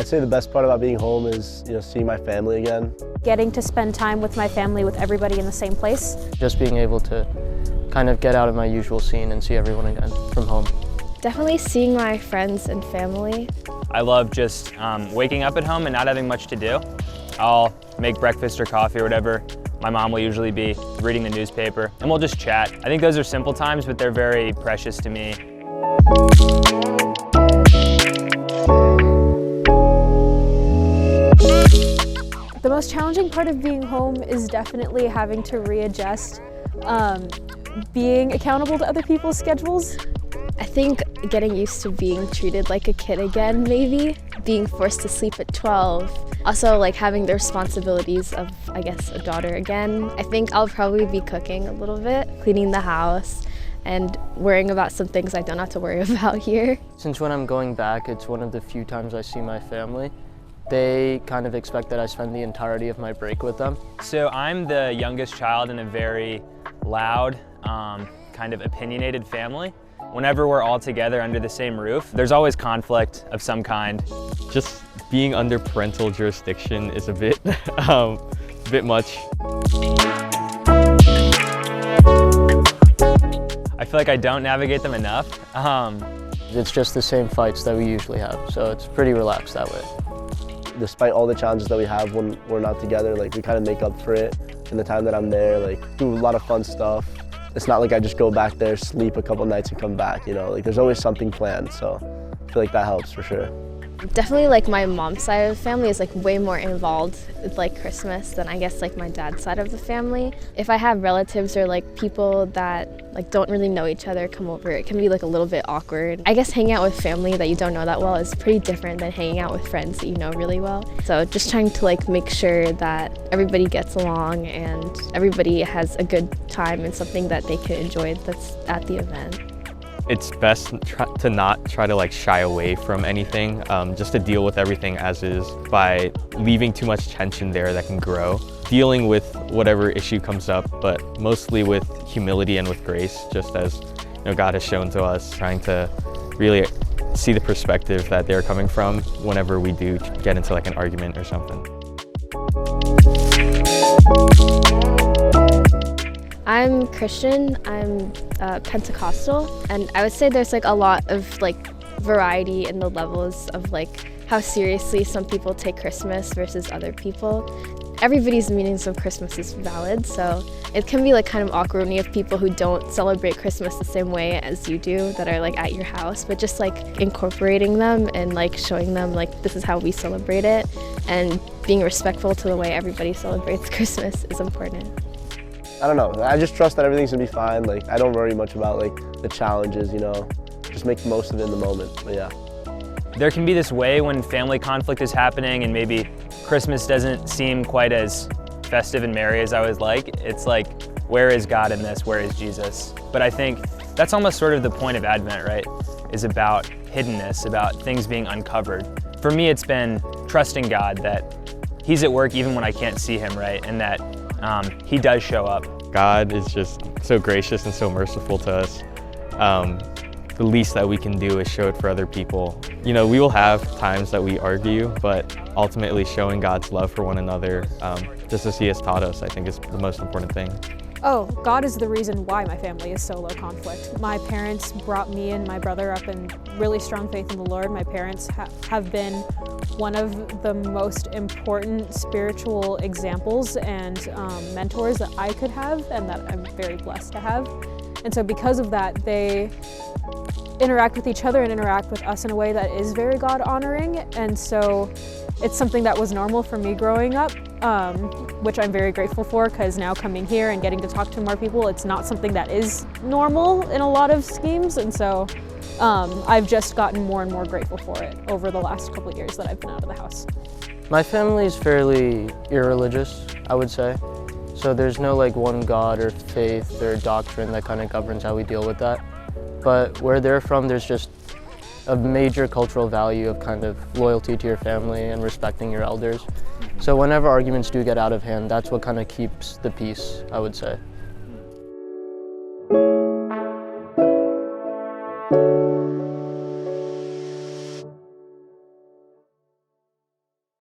I'd say the best part about being home is, seeing my family again. Getting to spend time with my family, with everybody in the same place. Just being able to kind of get out of my usual scene and see everyone again from home. Definitely seeing my friends and family. I love just waking up at home and not having much to do. I'll make breakfast or coffee or whatever. My mom will usually be reading the newspaper and we'll just chat. I think those are simple times, but they're very precious to me. The most challenging part of being home is definitely having to readjust, being accountable to other people's schedules. I think getting used to being treated like a kid again, maybe. Being forced to sleep at 12. Also having the responsibilities of, I guess, a daughter again. I think I'll probably be cooking a little bit, cleaning the house, and worrying about some things I don't have to worry about here. Since when I'm going back, it's one of the few times I see my family. They kind of expect that I spend the entirety of my break with them. So I'm the youngest child in a very loud, kind of opinionated family. Whenever we're all together under the same roof, there's always conflict of some kind. Just being under parental jurisdiction is a bit, much. I feel like I don't navigate them enough. It's just the same fights that we usually have, so it's pretty relaxed that way. Despite all the challenges that we have when we're not together, we kind of make up for it in the time that I'm there, do a lot of fun stuff. It's not like I just go back there, sleep a couple nights and come back, there's always something planned, so I feel like that helps for sure. Definitely my mom's side of the family is way more involved with Christmas than I guess my dad's side of the family. If I have relatives or people that don't really know each other come over, it can be a little bit awkward. I guess hanging out with family that you don't know that well is pretty different than hanging out with friends that you know really well. So just trying to make sure that everybody gets along and everybody has a good time and something that they can enjoy that's at the event. It's best to not try to shy away from anything, just to deal with everything as is by leaving too much tension there that can grow. Dealing with whatever issue comes up, but mostly with humility and with grace, just as God has shown to us, trying to really see the perspective that they're coming from whenever we do get into an argument or something. I'm Christian, I'm Pentecostal, and I would say there's a lot of variety in the levels of how seriously some people take Christmas versus other people. Everybody's meanings of Christmas is valid, so it can be kind of awkward when you have people who don't celebrate Christmas the same way as you do that are at your house, but just incorporating them and showing them this is how we celebrate it, and being respectful to the way everybody celebrates Christmas is important. I don't know, I just trust that everything's gonna be fine. I don't worry much about the challenges, just make the most of it in the moment, but yeah. There can be this way when family conflict is happening and maybe Christmas doesn't seem quite as festive and merry as I always like. It's where is God in this? Where is Jesus? But I think that's almost sort of the point of Advent, right? Is about hiddenness, about things being uncovered. For me, it's been trusting God that He's at work even when I can't see Him, right? And that He does show up. God is just so gracious and so merciful to us. The least that we can do is show it for other people. We will have times that we argue, but ultimately showing God's love for one another, just as He has taught us, I think is the most important thing. Oh, God is the reason why my family is so low conflict. My parents brought me and my brother up in really strong faith in the Lord. My parents have been one of the most important spiritual examples and mentors that I could have and that I'm very blessed to have. And so because of that, they interact with each other and interact with us in a way that is very God-honoring. And so it's something that was normal for me growing up, which I'm very grateful for, because now coming here and getting to talk to more people, it's not something that is normal in a lot of schemes. And so I've just gotten more and more grateful for it over the last couple of years that I've been out of the house. My family is fairly irreligious, I would say. So there's no one God or faith or doctrine that kind of governs how we deal with that. But where they're from, there's just a major cultural value of kind of loyalty to your family and respecting your elders. So whenever arguments do get out of hand, that's what kind of keeps the peace, I would say.